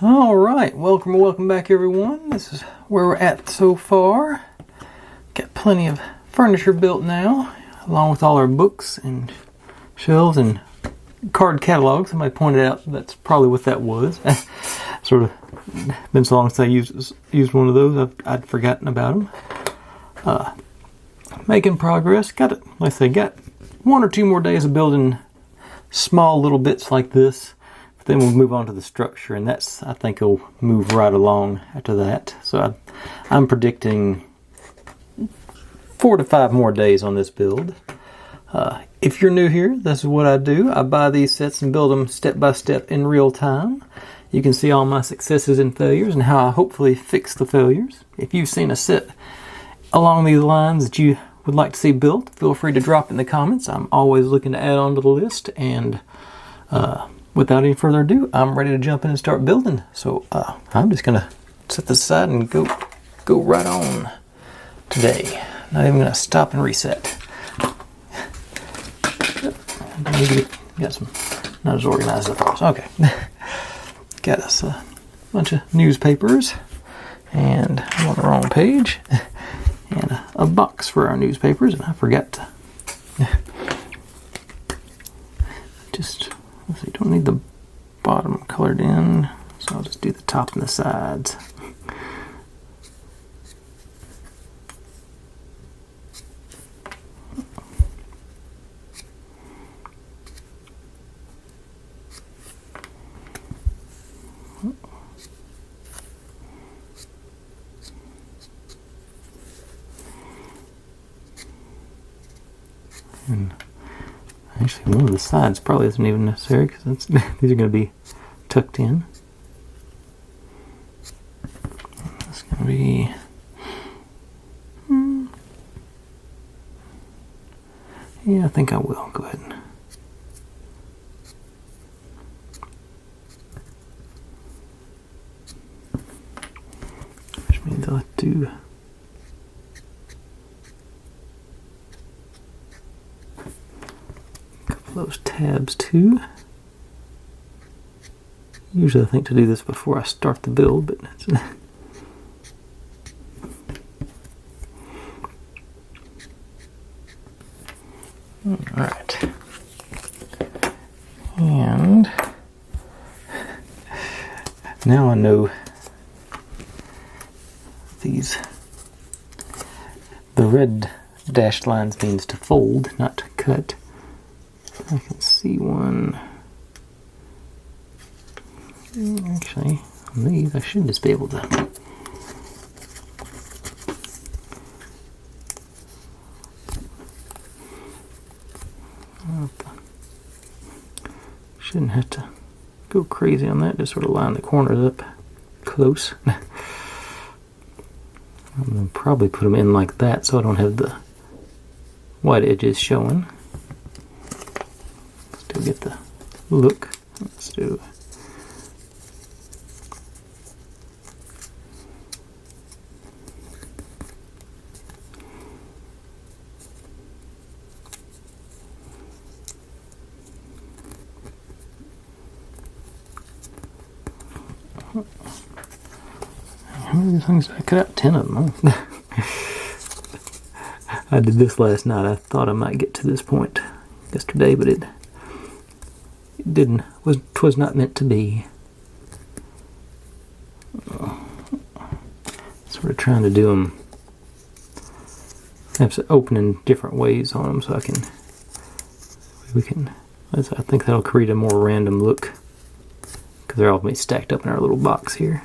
All right, welcome back, everyone. This is where we're at so far. Got plenty of furniture built now, along with all our books and shelves and card catalogs. Somebody pointed out that's probably what that was. Sort of been so long since I used one of those, I'd forgotten about them. Making progress. Got it. Like I say, got 1 or 2 more days of building small little bits like this. Then we'll move on to the structure, and I think it'll move right along after that. So I'm predicting 4 to 5 more days on this build. If you're new here, this is what I do. I buy these sets and build them step by step in real time. You can see all my successes and failures and how I hopefully fix the failures. If you've seen a set along these lines that you would like to see built, feel free to drop in the comments. I'm always looking to add on to the list, and without any further ado, I'm ready to jump in and start building. So I'm just gonna set this aside and go right on today. Not even gonna stop and reset. Got some not as organized as I thought. Okay, got us a bunch of newspapers, and I'm on the wrong page, and a box for our newspapers, and I forgot to just. Let's see, don't need the bottom colored in, so I'll just do the top and the sides. And actually, one of the sides probably isn't even necessary because these are going to be tucked in. That's going to be... yeah, I think I will. Go ahead. Which means I'll have to do... those tabs too. Usually I think to do this before I start the build, but it's alright. And now I know the red dashed lines means to fold, not to cut. I can see one. Actually, on these I should just be able to. Shouldn't have to go crazy on that. Just sort of line the corners up close. I'm gonna probably put them in like that so I don't have the white edges showing. Still get the look. Let's do. How many things did I cut out? 10 of them. Huh? I did this last night. I thought I might get to this point yesterday, but it didn't. Twas not meant to be. Sort of trying to do them. I have to open in different ways on them, so I think that'll create a more random look because they're all stacked up in our little box here.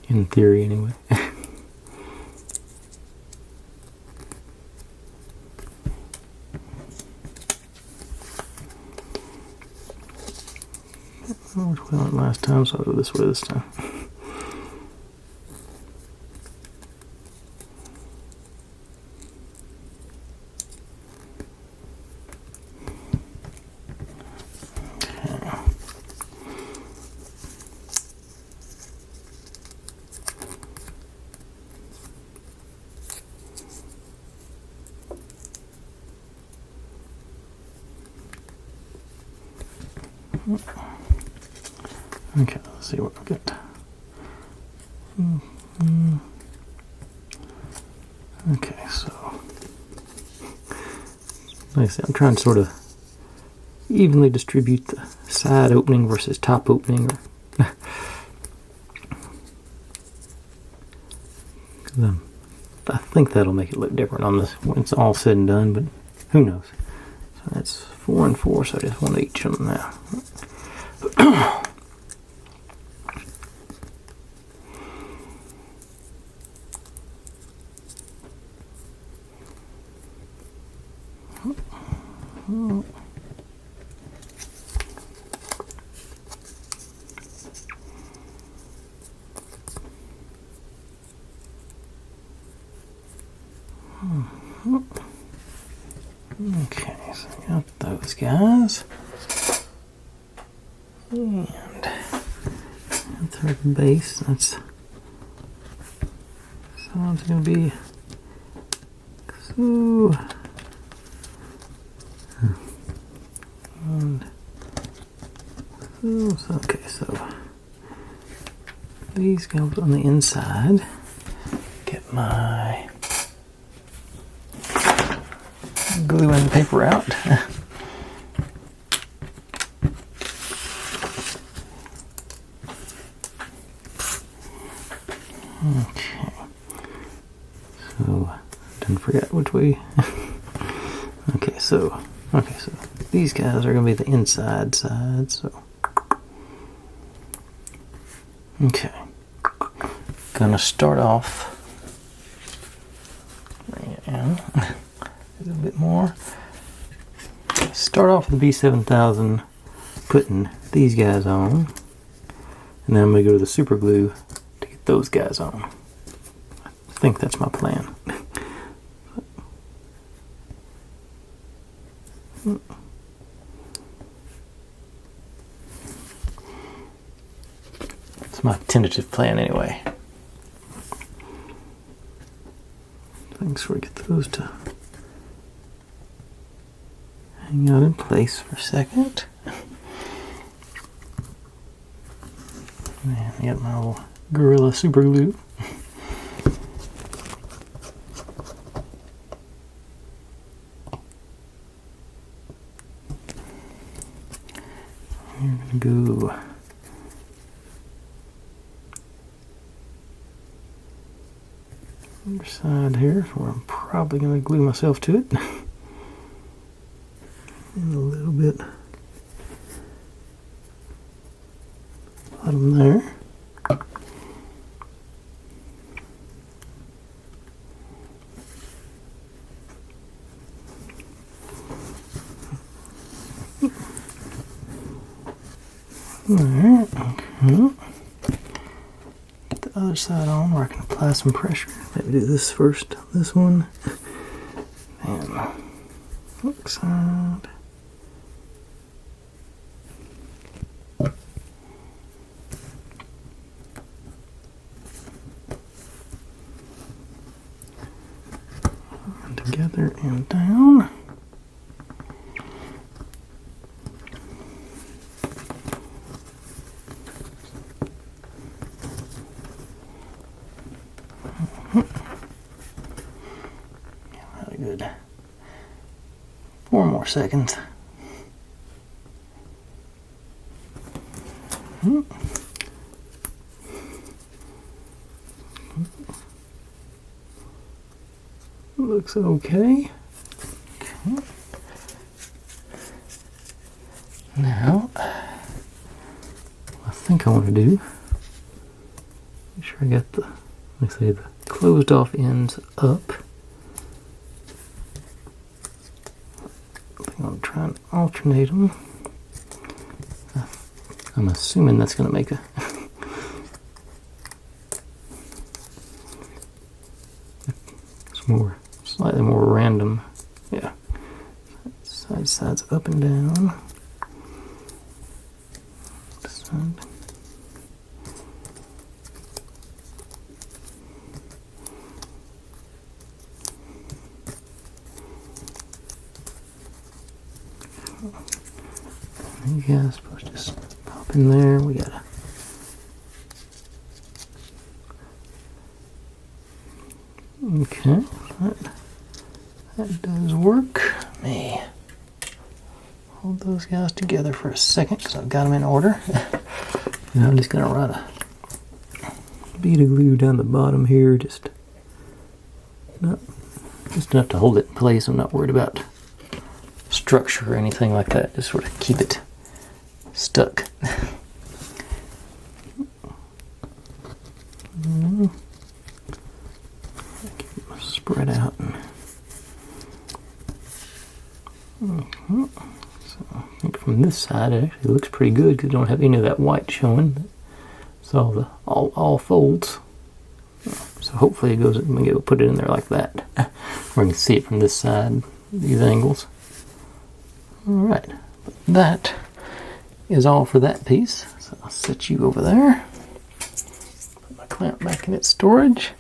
In theory, anyway. Which way I went last time, so I'll go this way this time. Okay, let's see what we got. Okay, so like I said, I'm trying to sort of evenly distribute the side opening versus top opening. I think that'll make it look different on this when it's all said and done, but who knows. So that's 4 and 4, so I just want each of them now. Okay, so I got those guys. And third base, that's sounds gonna be so. And okay, so these go on the inside. Get my glue and paper out. Okay. So didn't forget which way. Okay, so these guys are gonna be the inside side, so okay. Gonna start off and a little bit more. Start off with the B7000, putting these guys on, and then I'm gonna go to the super glue to get those guys on. I think that's my plan. It's my tentative plan anyway. Thanks for get those to hang out in place for a second. And got my little Gorilla super glue. You're gonna go other side here, where I'm probably gonna glue myself to it. And a little bit bottom there. Alright, okay. Get the other side on where I can apply some pressure. Maybe do this first, this one. And hook side. And together and down. Good. 4 more seconds. Looks okay. Now, I think I want to do, make sure I got the, let's say, the closed off ends up. I'm going to try and alternate them. I'm assuming that's going to make a it's more, slightly more random. Yeah. Sides up and down. Side. Yeah, I suppose just pop in there. We gotta. Okay, that does work. Let me hold those guys together for a second because I've got them in order. And I'm just gonna run a bead of glue down the bottom here, just enough to hold it in place. I'm not worried about structure or anything like that. Just sort of keep it stuck. Spread out. So I think from this side it actually looks pretty good because you don't have any of that white showing. It's all folds. So hopefully it goes. Maybe we'll put it in there like that, where you can see it from this side, these angles. All right, that is all for that piece. So I'll set you over there. Put my clamp back in its storage,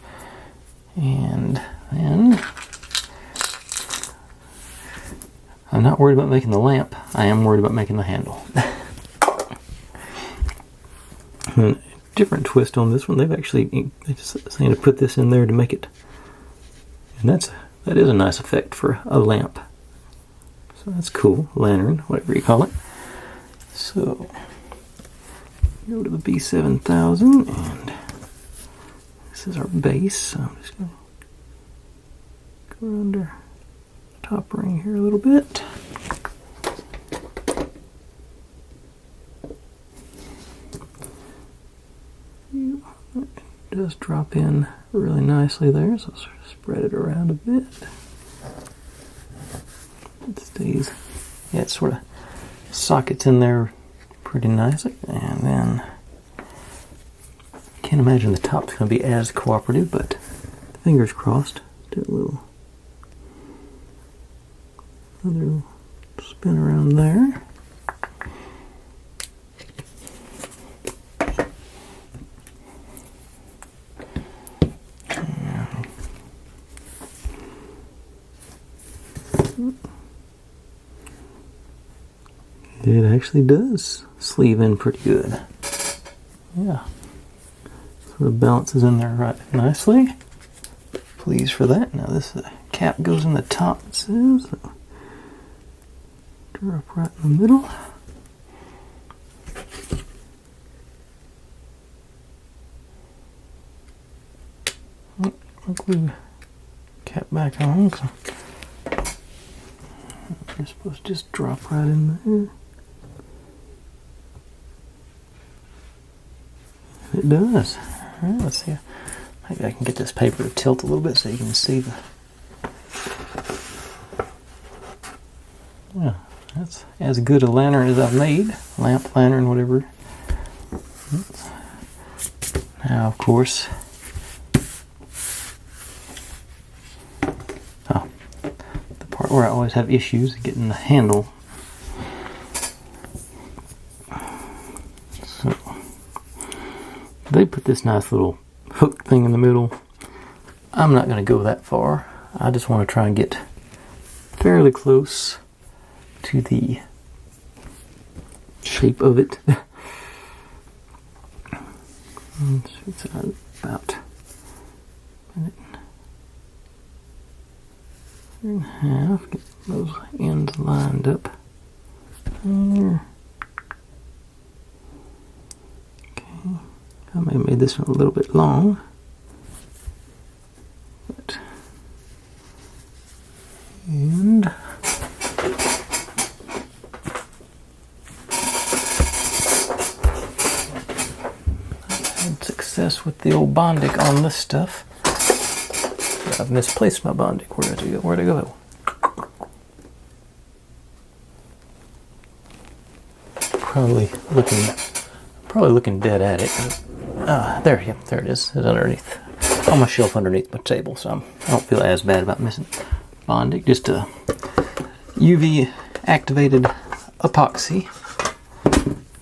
and then I'm not worried about making the lamp. I am worried about making the handle. And different twist on this one. They just saying to put this in there to make it, and that is a nice effect for a lamp. So that's cool. Lantern, whatever you call it. So go to the B7000, and this is our base. So I'm just going to go under the top ring here a little bit. It does drop in really nicely there, so sort of spread it around a bit. It stays, yeah, it sort of sockets in there pretty nicely, and then can't imagine the top's going to be as cooperative, but fingers crossed. Do a little another spin around there. It actually does sleeve in pretty good. Yeah. Sort of balances in there right nicely. Pleased for that. Now this cap goes in the top, it says. So drop right in the middle. I'll glue cap back on. So you're supposed to just drop right in there. It does. All right, let's see. Maybe I can get this paper to tilt a little bit so you can see the. Yeah, that's as good a lantern as I've made. Lamp, lantern, whatever. Now, of course. Oh, the part where I always have issues getting the handle. They put this nice little hook thing in the middle. I'm not going to go that far. I just want to try and get fairly close to the shape of it. It's about a minute and a half. Get those ends lined up there. I may have made this one a little bit long, but and I've had success with the old Bondic on this stuff. I've misplaced my Bondic. Where'd it go? Probably looking dead at it. There it is. It's underneath, on my shelf underneath my table, so I don't feel as bad about missing Bondic. Just a UV activated epoxy.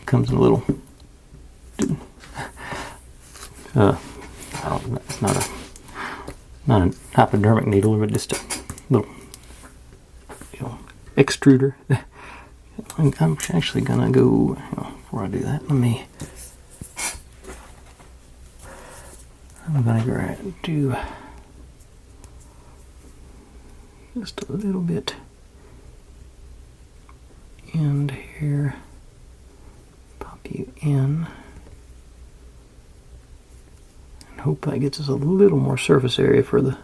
Comes in a little. It's not an hypodermic needle, but just a little, extruder. I'm actually gonna go, before I do that, I'm gonna do just a little bit end here, pop you in, and hope that gets us a little more surface area for the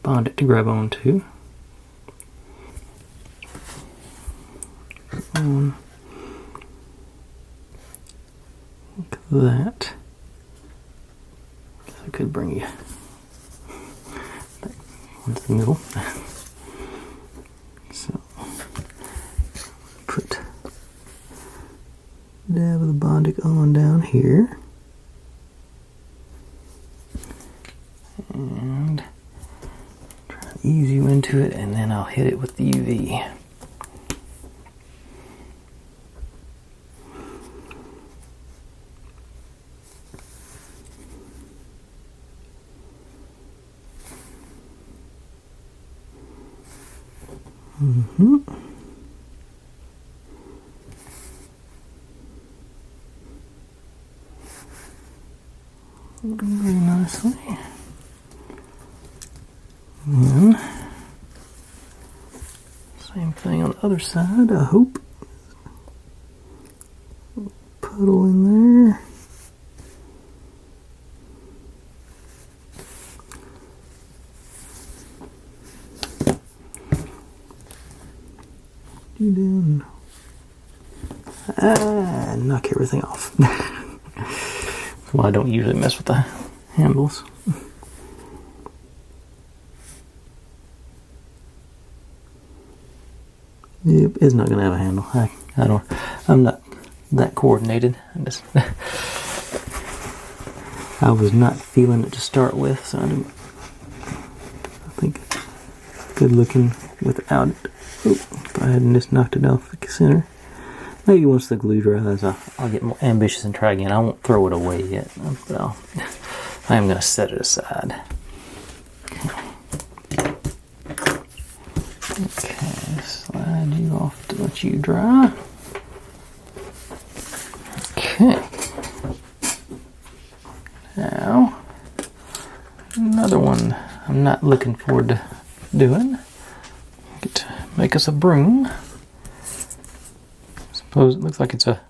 bonnet to grab onto. Like that. I could bring you back into the middle. So put dab of the Bondic on down here. And try to ease you into it, and then I'll hit it with the UV. Very nicely. And same thing on the other side, I hope. Puddle in there. You doing? Knock everything off. Well, I don't usually mess with the handles. Yep, it's not gonna have a handle. I'm not that coordinated. I was not feeling it to start with, so I think good looking without it. Oh, if I hadn't just knocked it off the center. Maybe once the glue dries, I'll get more ambitious and try again. I won't throw it away yet, but I am going to set it aside. Okay, slide you off to let you dry. Okay. Now, another one I'm not looking forward to doing. Get to make us a broom. Suppose it looks like it's a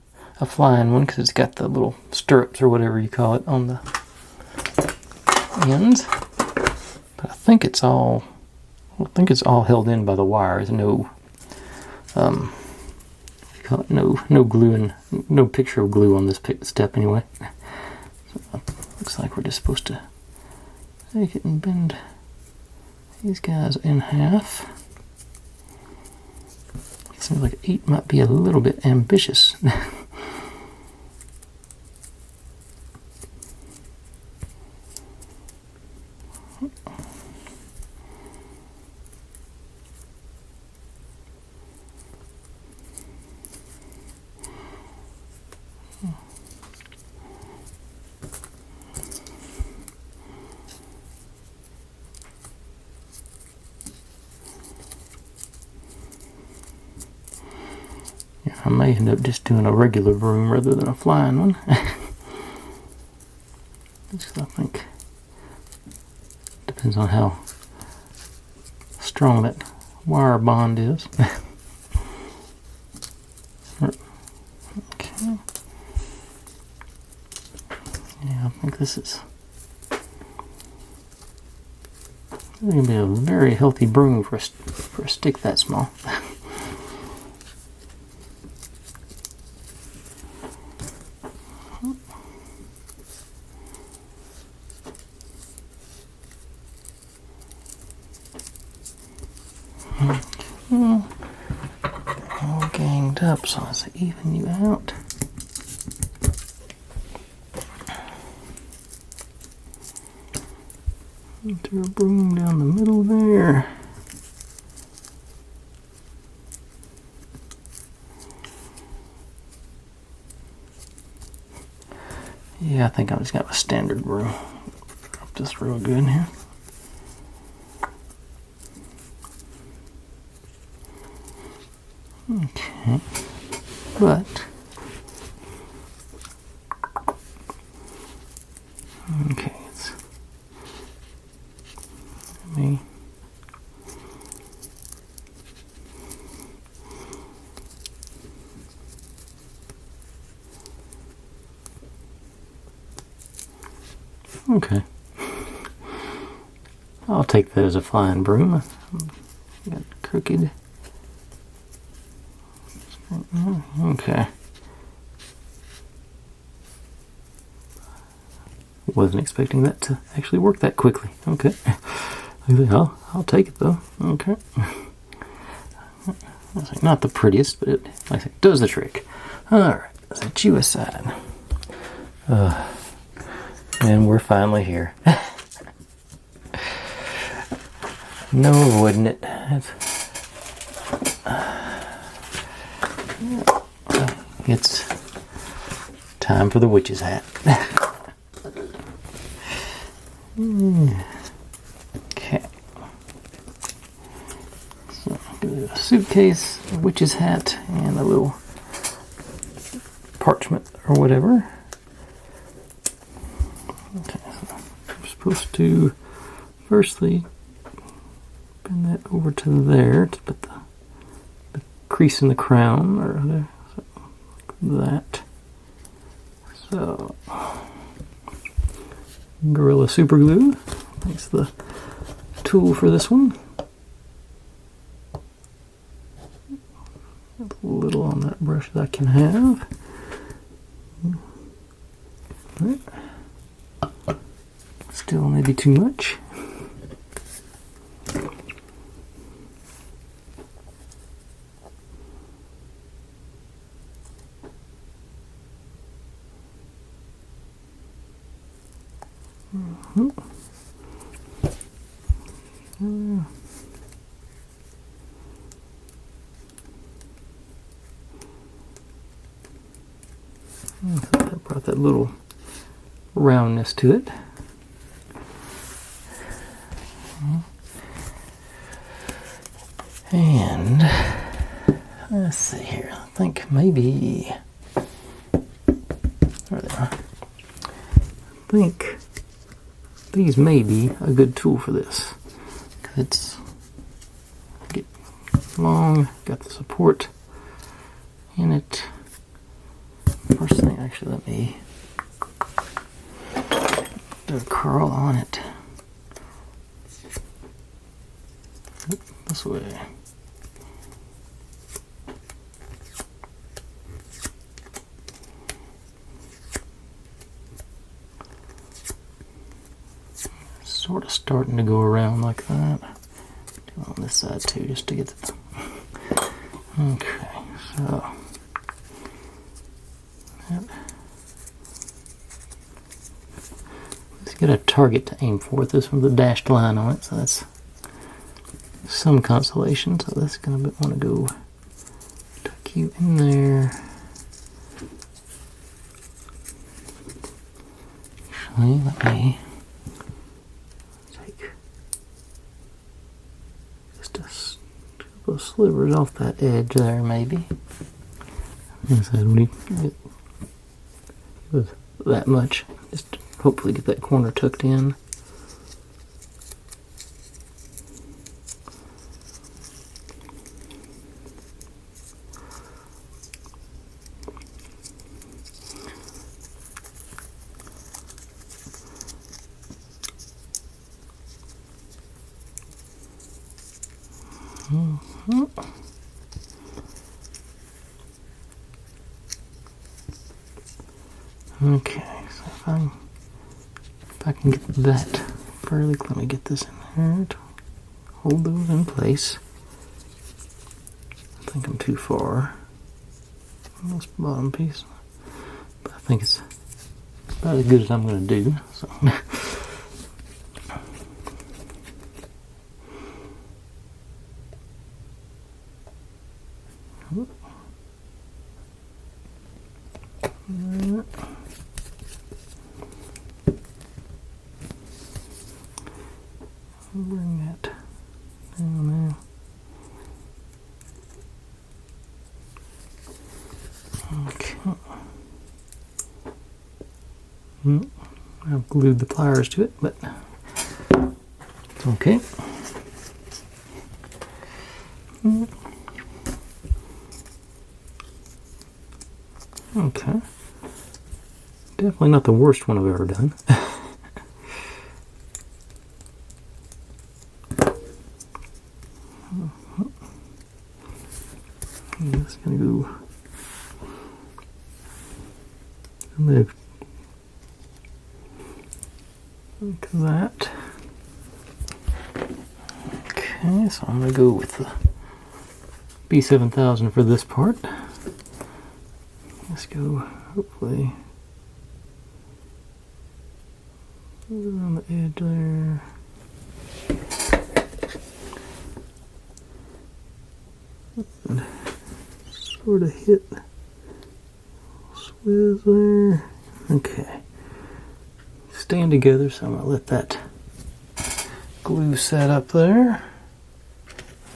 flying one because it's got the little stirrups or whatever you call it on the ends. But I think it's all held in by the wire. There's no no glue and no picture of glue on this step anyway. So looks like we're just supposed to take it and bend these guys in half. Seems like 8 might be a little bit ambitious. I may end up just doing a regular broom rather than a flying one. Just I think depends on how strong that wire bond is. Okay. Yeah, I think this is going to be a very healthy broom for a stick that small. All ganged up, so let's even you out. Into a broom down the middle there. Yeah, I think I'm just got a standard broom. Drop this real good here. Okay. But okay, let me okay. I'll take that as a flying broom. Got crooked. Okay. Wasn't expecting that to actually work that quickly. Okay. I'll take it though. Okay. Not the prettiest, but it, like I said, does the trick. Alright, set you aside. And we're finally here. No avoiding it. It's time for the witch's hat. Okay. So a suitcase, a witch's hat, and a little parchment or whatever. Okay, so we're supposed to firstly bend that over to there to put the crease in the crown, or there, so like that. So, Gorilla Super Glue. That's the tool for this one. A little on that brush that I can have. Still maybe too much. That brought that little roundness to it. And let's see here. I think maybe there they are. I think these may be a good tool for this. It's long, got the support in it. First thing, actually, let me do a curl on it. This way. Sort of starting to go around like that. Do it on this side too, just to get the. Okay, so. Yep. Let's get a target to aim for. This one's a dashed line on it, so that's some consolation. So that's gonna want to go tuck you in there. Actually, let me take just a couple of slivers off that edge there, maybe. I don't need to get that much. Just hopefully get that corner tucked in. Okay, so if I can get that fairly, let me get this in there to hold those in place. I think I'm too far on this bottom piece, but I think it's about as good as I'm going to do. So. Bring that down Okay. I've glued the pliers to it, but it's okay. Okay. Definitely not the worst one I've ever done. I'm just gonna go like that. Okay, so I'm gonna go with the B7000 for this part. Let's go, hopefully, on the edge there. And sort of hit swizz there. Okay. Stand together, so I'm going to let that glue set up there.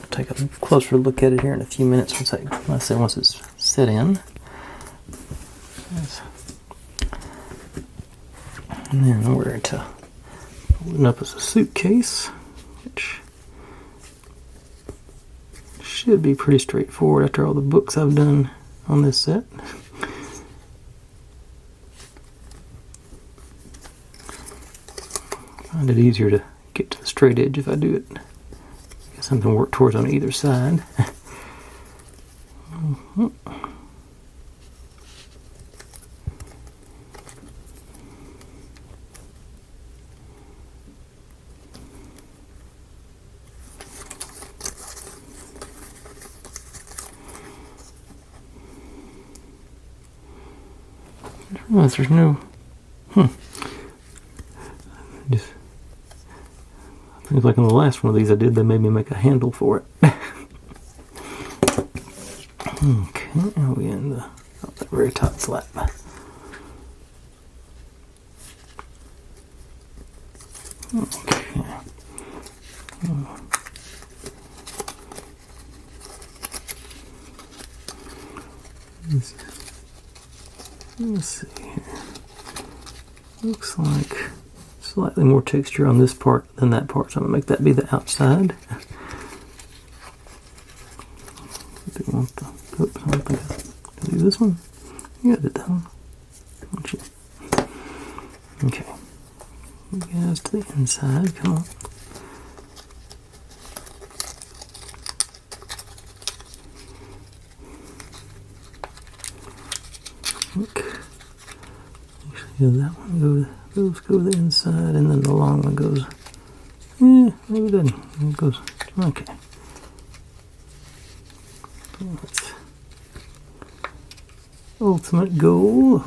I'll take a closer look at it here in a few minutes once it's set in. And then we're to hold it up as a suitcase, which should be pretty straightforward after all the books I've done on this set. I find it easier to get to the straight edge if I do it. Get something to work towards on either side. There's no. Just seems like on the last one of these I did, they made me make a handle for it. Okay, now we end that very top flap. Okay. Let's see here. Looks like slightly more texture on this part than that part, so I'm going to make that be the outside. Do you want the, oops, I don't think I do this one. Yeah, I did that one. Don't you? Okay. You guys to the inside, come on. Look. Actually, that one those go to the inside, and then the long one goes. Maybe it doesn't. It goes. Okay. That's ultimate goal.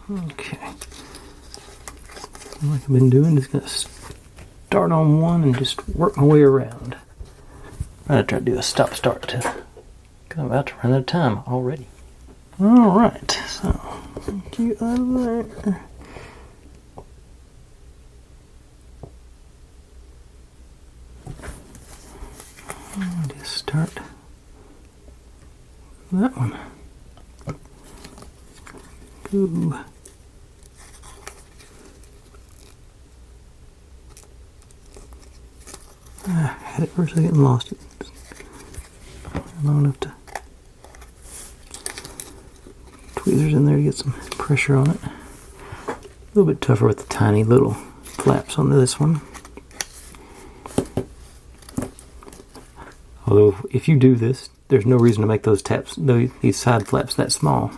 Okay. Like I've been doing, just gonna start on one and just work my way around. I'm gonna try to do a stop-start because I'm about to run out of time already. Alright, so get out of there. I'll just start that one. Go. I had it for a second and lost it. Long enough to tweezers in there to get some pressure on it. A little bit tougher with the tiny little flaps on this one. Although if you do this, there's no reason to make these side flaps that small.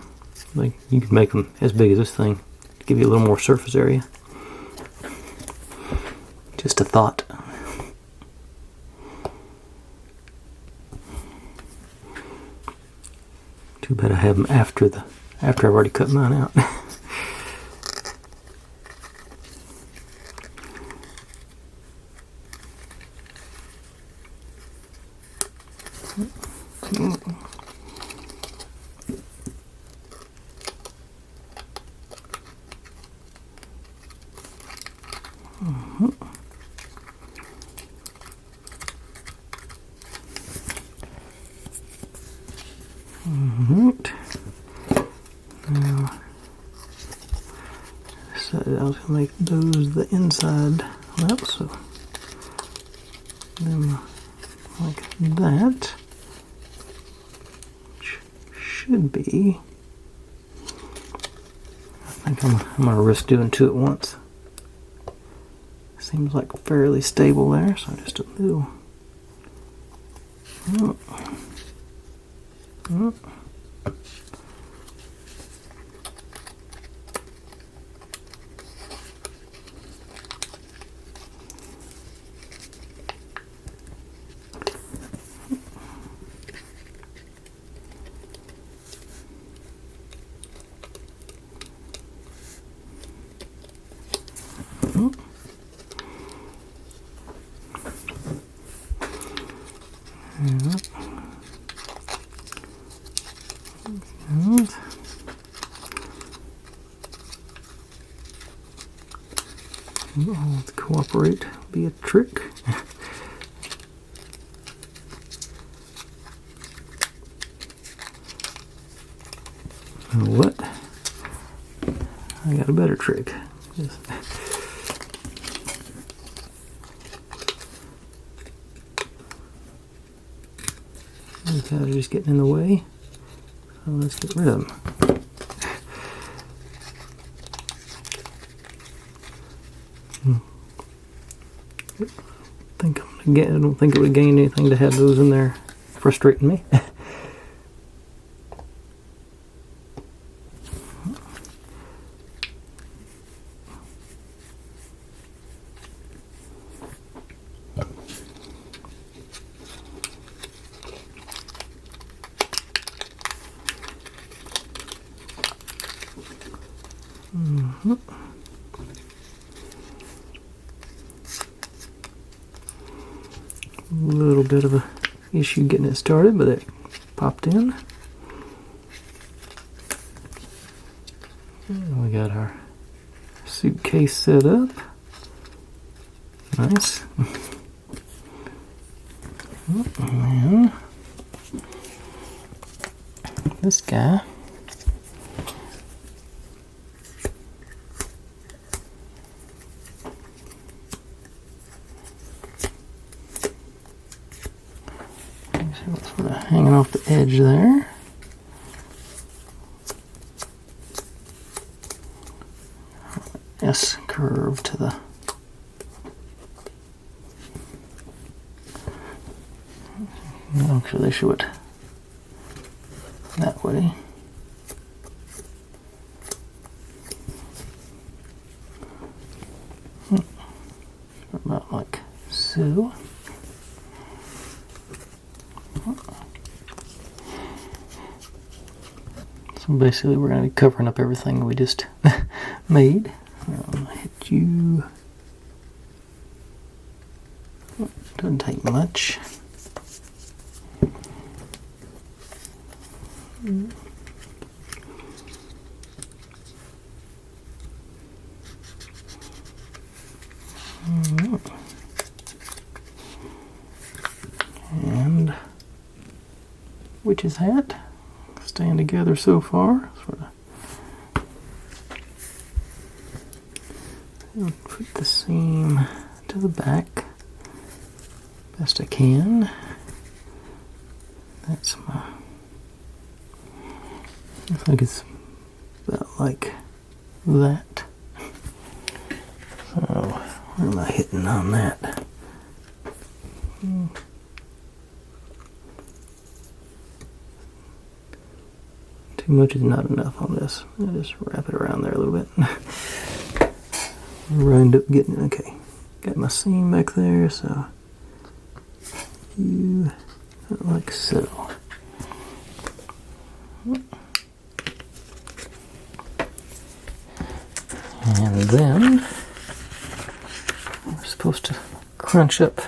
Like, you could make them as big as this thing to give you a little more surface area. Just a thought. Too bad I have them after I've already cut mine out. Right. to make those the inside flaps, so them like that, which should be, I think I'm going to risk doing two at once. Seems like fairly stable there, so just a little. Let's cooperate, be a trick. What? I got a better trick. Just these guys are just getting in the way, so let's get rid of them. I don't think it would gain anything to have those in there frustrating me. A little bit of a issue getting it started, but it popped in. And we got our suitcase set up. Nice. And this guy. Sort of hanging off the edge there. S curve to the actually they show it that way. About like so. So basically we're going to be covering up everything we just made. I'll hit you. Doesn't take much. And witch's hat. Staying together so far. Sort of put the seam to the back best I can. That's my. I think it's about like that. So where am I hitting on that? Too much is not enough on this. I'll just wrap it around there a little bit. Wind up getting, okay. Got my seam back there, so you like so. And then we're supposed to crunch up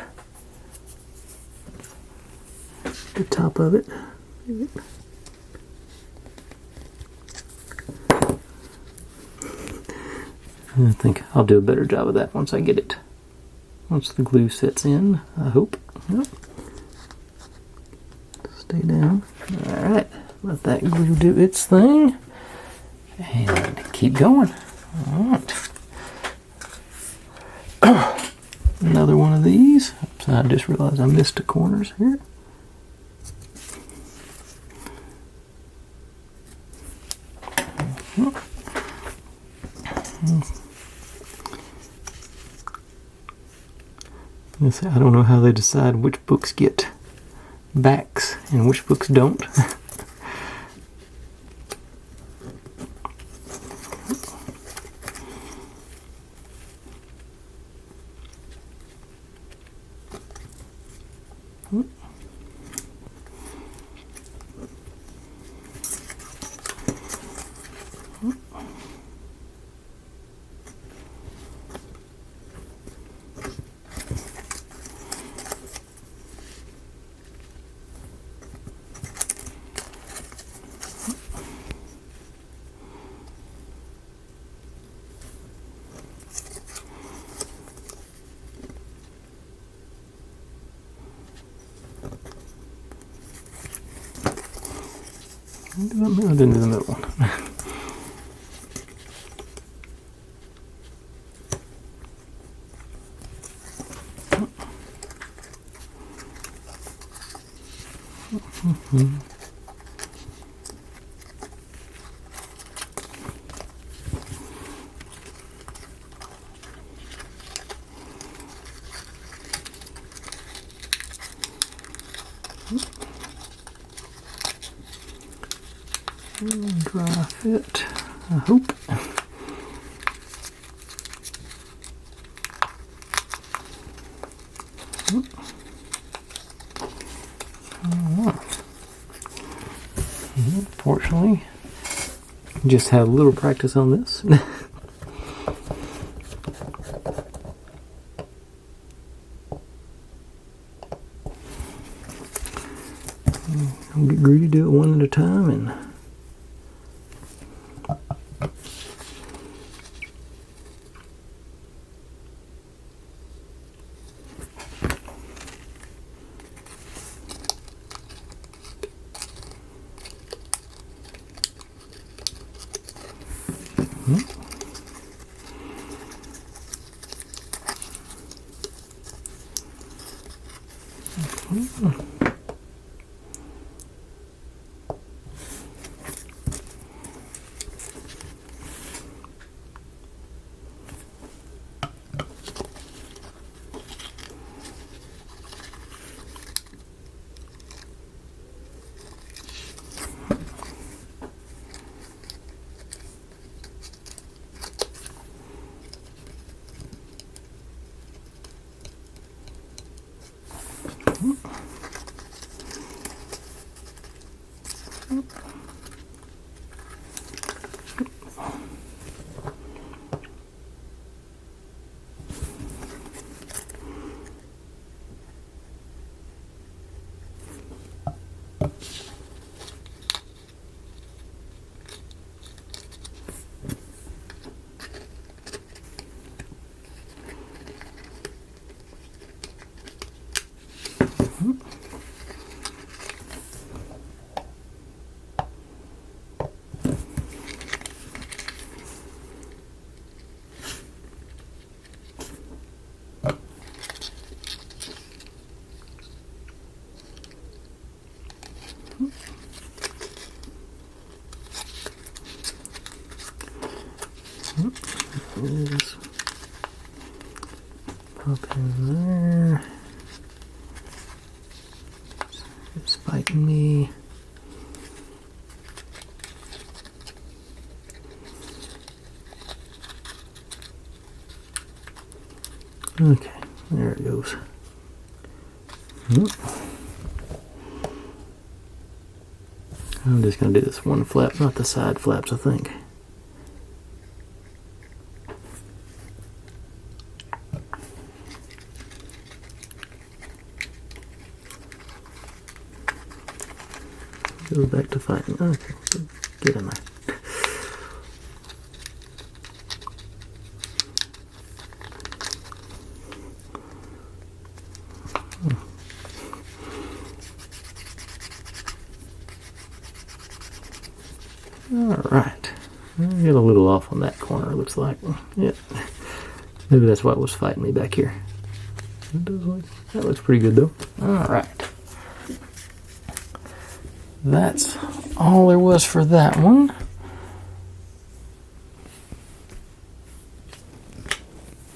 the top of it. I think I'll do a better job of that once I get it. Once the glue sets in, I hope. Yep. Stay down. Alright, let that glue do its thing. And keep going. Alright. Another one of these. Oops, I just realized I missed the corners here. I don't know how they decide which books get backs and which books don't. Into the middle one. Dry fit, I hope. Fortunately, just had a little practice on this. I'll get greedy, do it one at a time, and just pop in there. It's biting me. Okay, there it goes. I'm just going to do this one flap, not the side flaps, I think. Go back to fighting. Okay, get in there. Alright, I get a little off on that corner, looks like. Yeah, maybe that's why it was fighting me back here. It does look, that looks pretty good though. Alright. That's all there was for that one.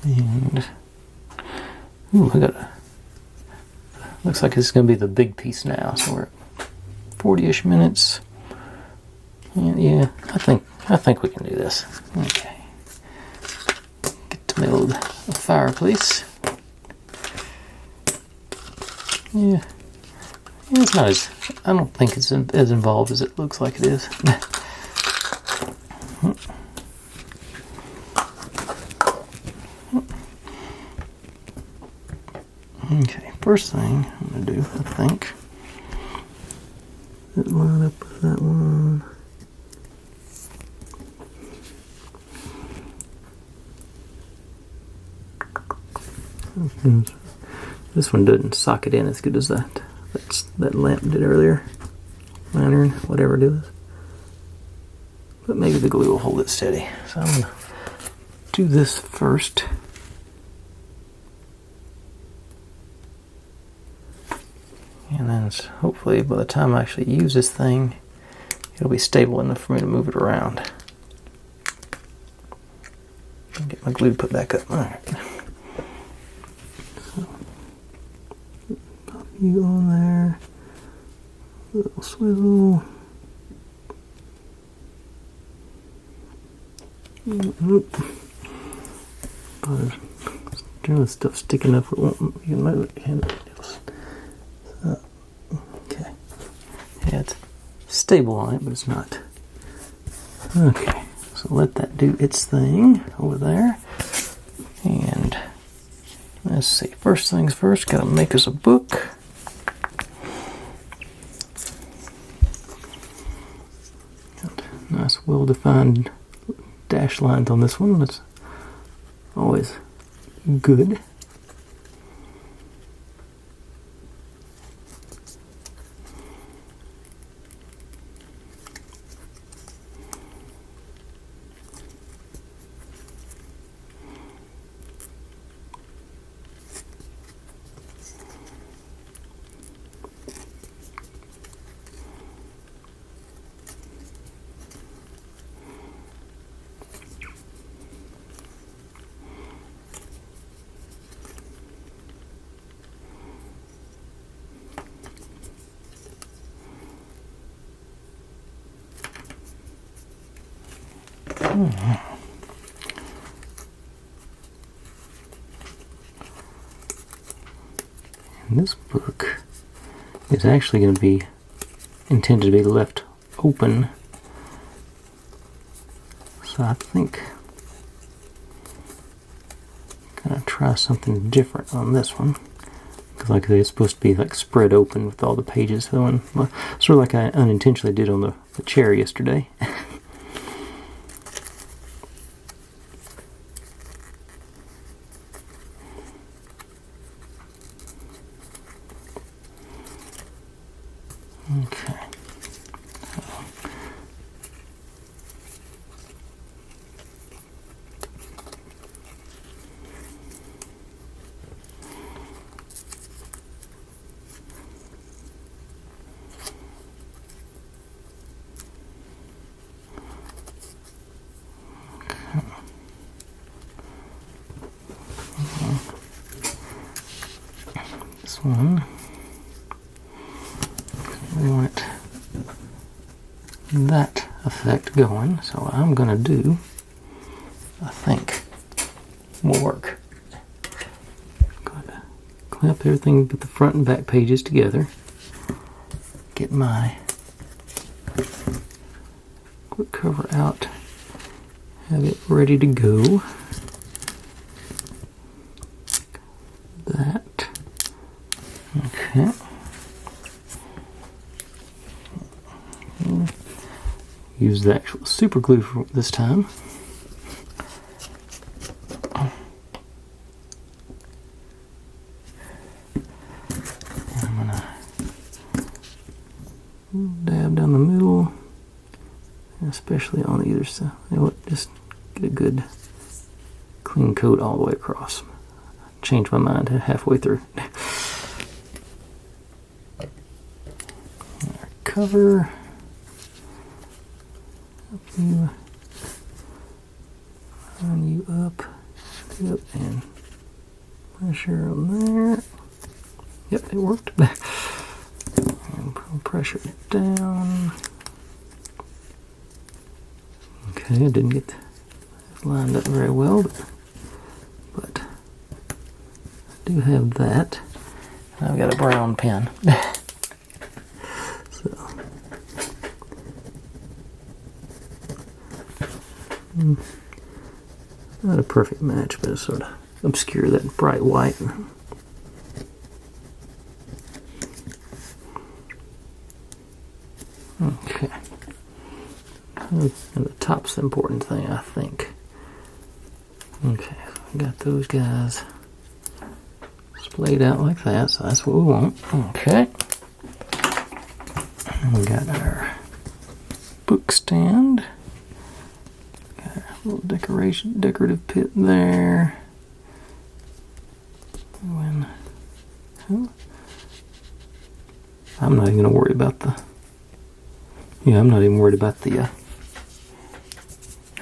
And ooh, I got a, looks like it's gonna be the big piece now, so we're at 40-ish minutes. And yeah, I think we can do this. Okay. Get to build a fireplace. Yeah. It's not as, I don't think it's as involved as it looks like it is. Okay, first thing I'm going to do, I think, is line up with that one. This one doesn't socket in as good as that lamp did earlier. Lantern, whatever it is. But maybe the glue will hold it steady. So I'm going to do this first. And then hopefully by the time I actually use this thing, it'll be stable enough for me to move it around. Get my glue put back up. Alright. So, pop you on there. Little swivel. Generally stuff sticking up, it won't, you can move it, can it? Okay. Yeah, it's stable on it, but it's not. Okay, so let that do its thing over there. And let's see, first things first, gotta make us a book. Got nice, well-defined dash lines on this one. That's always good. And this book is actually going to be intended to be left open, so I think I'm going to try something different on this one, because like I say, it's supposed to be like spread open with all the pages going, sort of like I unintentionally did on the chair yesterday. Okay. This one, we want that effect going, so what I'm gonna do, I think, will work. Gotta clamp everything but the front and back pages together. Get my quick cover out, have it ready to go. That. Okay. Use the actual super glue for this time. And I'm gonna dab down the middle, especially on either side. You know what? Just get a good clean coat all the way across. change my mind halfway through. Our cover. Line you up. Yep, and pressure on there. Yep, it worked. And pressure down. Okay, I didn't get it lined up very well, but I do have that. I've got a brown pen. So, not a perfect match, but it's sort of obscure that bright white. Okay. And the top's the important thing, I think. Okay, so we got those guys splayed out like that, so that's what we want. Okay. And we got our book stand. Got a little decorative pit there. I'm not even going to worry about the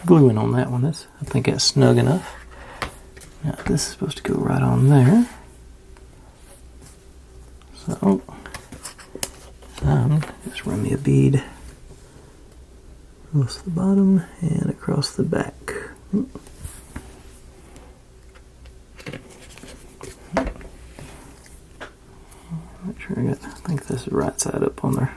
gluing on that one. I think that's snug enough. Now this is supposed to go right on there. So just run me a bead across the bottom and across the back. Make sure I think this is right side up on there.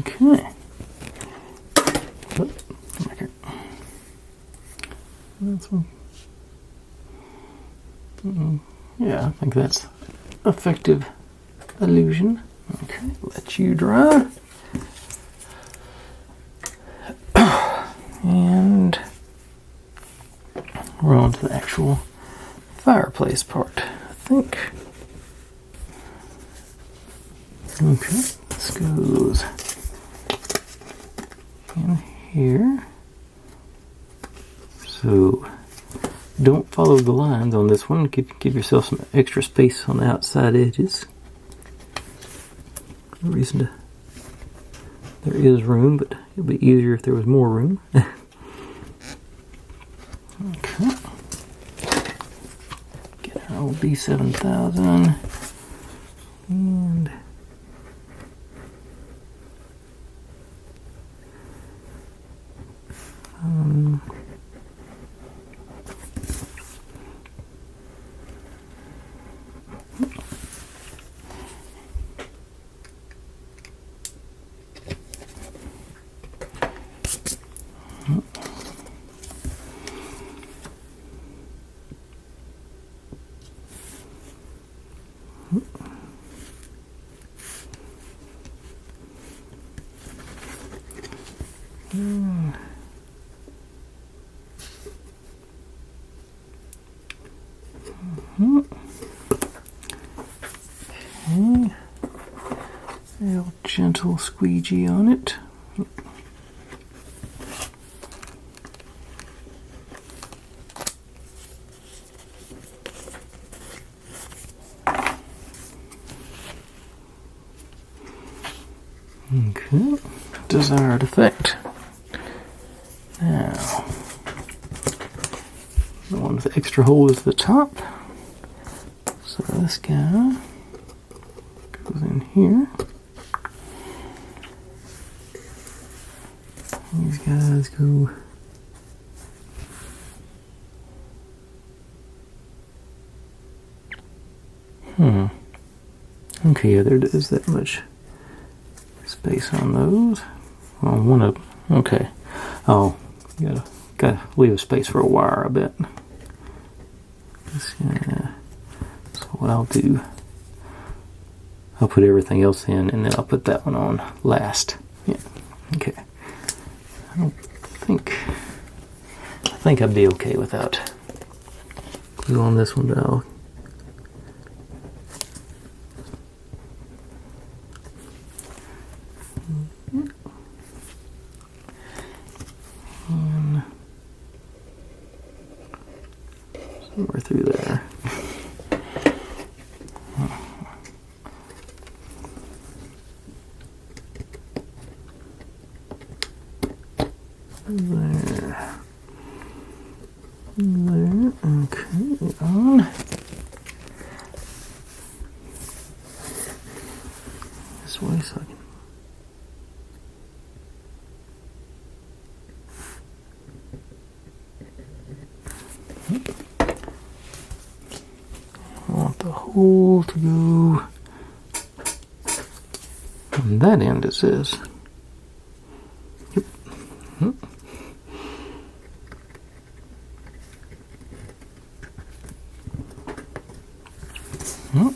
Okay. That's one. Yeah, I think that's effective illusion. Okay, let you dry. And we're on to the actual fireplace part, I think. Okay, this goes in here. So don't follow the lines on this one. Give yourself some extra space on the outside edges. No reason to. There is room, but it'll be easier if there was more room. Okay. Get our old B7000 and okay. A little gentle squeegee on it. Okay, desired effect. Now, the one with the extra hole is the top. So this guy goes in here. These guys go okay, yeah, there is that much space on those. On one of them. Okay. Oh, you gotta leave a space for a wire, I bet. So what I'll do, I'll put everything else in, and then I'll put that one on last. Yeah. Okay. I think I'd be okay without glue on this one, but I'll. And somewhere through there. There. There. Okay, on. This way so I can. I want the hole to go on that end, it says. Yep. Yep. Yep.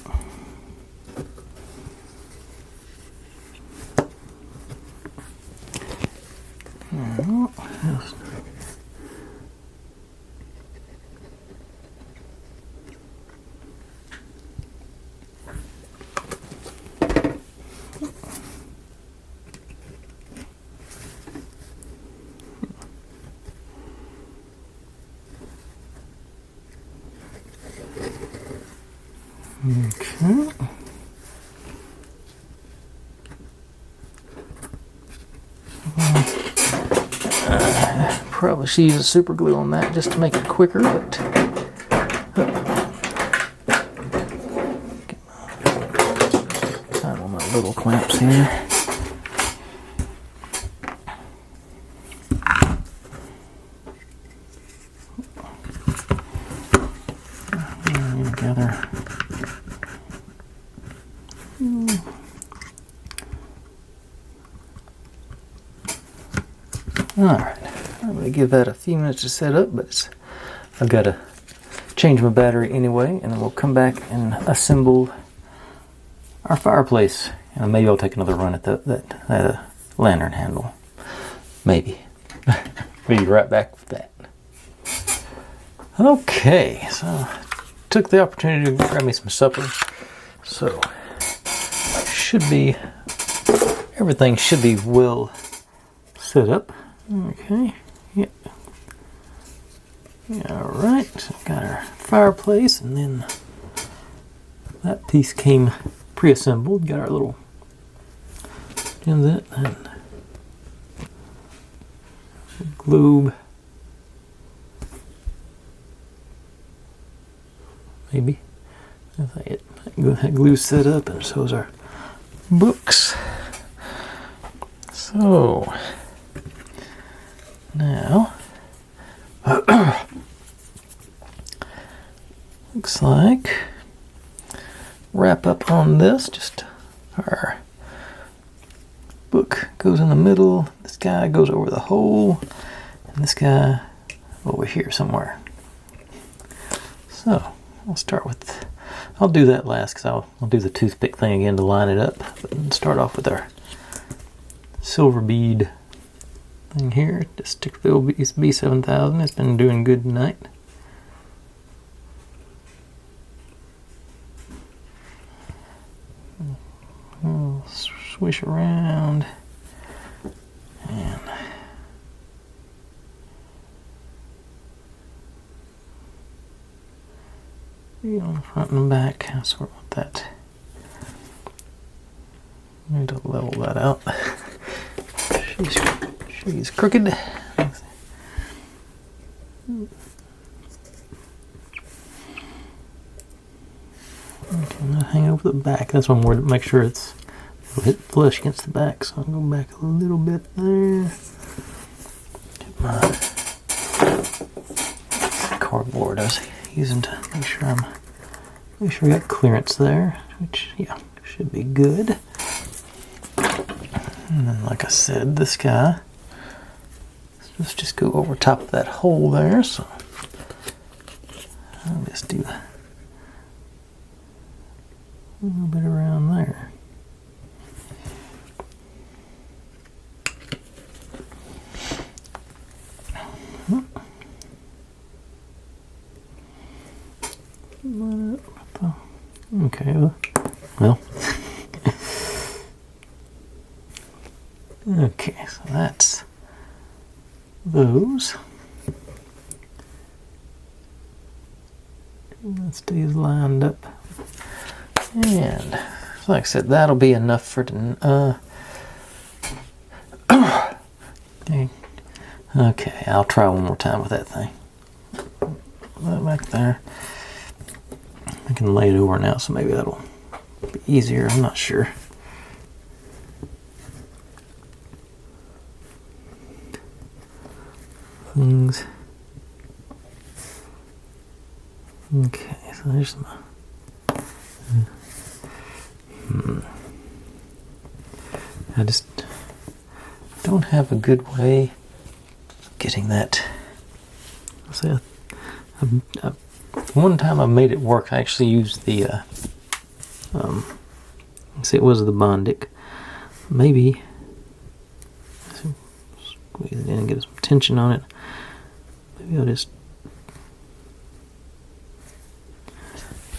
Okay. Probably should use a super glue on that just to make it quicker, but get time on my little clamps here. Together. Alright, I'm going to give that a few minutes to set up, but I've got to change my battery anyway, and then we'll come back and assemble our fireplace. And maybe I'll take another run at that lantern handle. Maybe. Be right back with that. Okay, so took the opportunity to grab me some supper. So everything should be well set up. Okay. Yep. Alright, so got our fireplace, and then that piece came pre-assembled. Got our little and globe. Maybe. That glue set up, and so is our books. So now looks like wrap up on this. Just our book goes in the middle. This guy goes over the hole, and this guy over here somewhere. So I'll start with. I'll do that last because I'll do the toothpick thing again to line it up. But start off with our silver bead thing here. Just Stickville B7000. It's been doing good tonight. We'll swish around and on the front and the back. I sort of want that. I need to level that out. She's crooked. Okay, not hang over the back. That's one more to make sure it'll hit flush against the back. So I'll go back a little bit there. Get my cardboard I was using to make sure we got clearance there, which yeah should be good. And then, like I said, this guy, let's just go over top of that hole there. So I'll just do a little bit around there. Okay, well. Okay, so that's those. That stays lined up. And like I said, that'll be enough for okay, I'll try one more time with that thing. That back there. I can lay it over now, so maybe that'll be easier. I'm not sure. Things. Okay, so there's my. I just don't have a good way of getting that. So, one time I made it work. I actually used the. See, it was the Bondic. Maybe squeeze it in and get some tension on it. Maybe I'll just.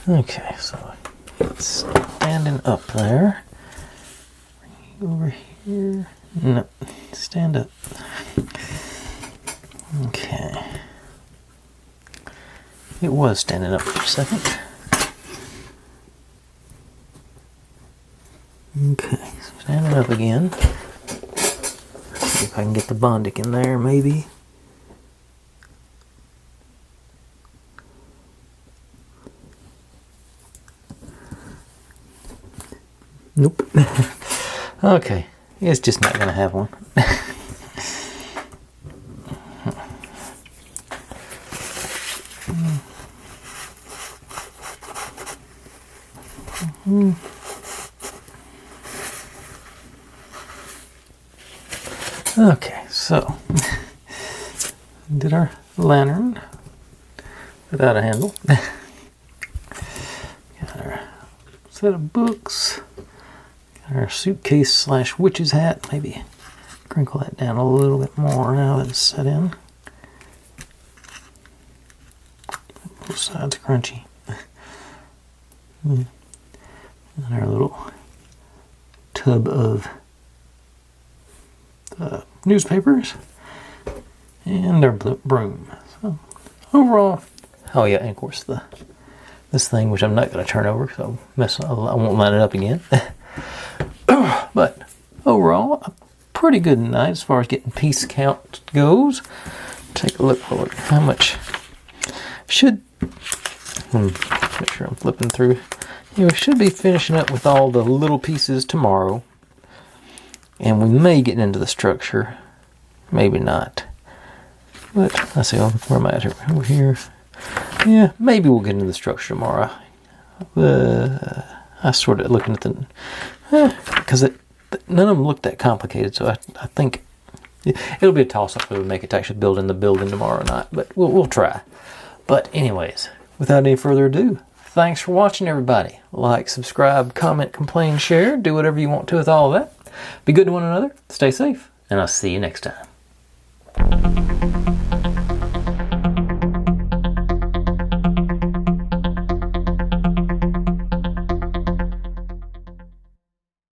Okay, so it's standing up there. Over here. No, stand up. Okay. It was standing up for a second. Okay, standing up again. See if I can get the Bondic in there, maybe. Nope. Okay, it's just not going to have one. Okay, so did our lantern without a handle. Got our set of books. Got our suitcase slash witch's hat. Maybe crinkle that down a little bit more now that it's set in. Both sides crunchy. And our little tub of newspapers and our broom. So overall, oh yeah, and of course this thing, which I'm not going to turn over, so I won't line it up again. But overall, a pretty good night as far as getting piece count goes. Take a look for how much should. Make sure I'm flipping through. We should be finishing up with all the little pieces tomorrow. And we may get into the structure. Maybe not. But let's see, where am I at here? Over here. Yeah, maybe we'll get into the structure tomorrow. I sort of looking at the... because none of them look that complicated, so I think it'll be a toss-up whether we make it to actually build in the building tomorrow or not. But we'll try. But anyways, without any further ado, thanks for watching, everybody. Like, subscribe, comment, complain, share. Do whatever you want to with all of that. Be good to one another. Stay safe. And I'll see you next time.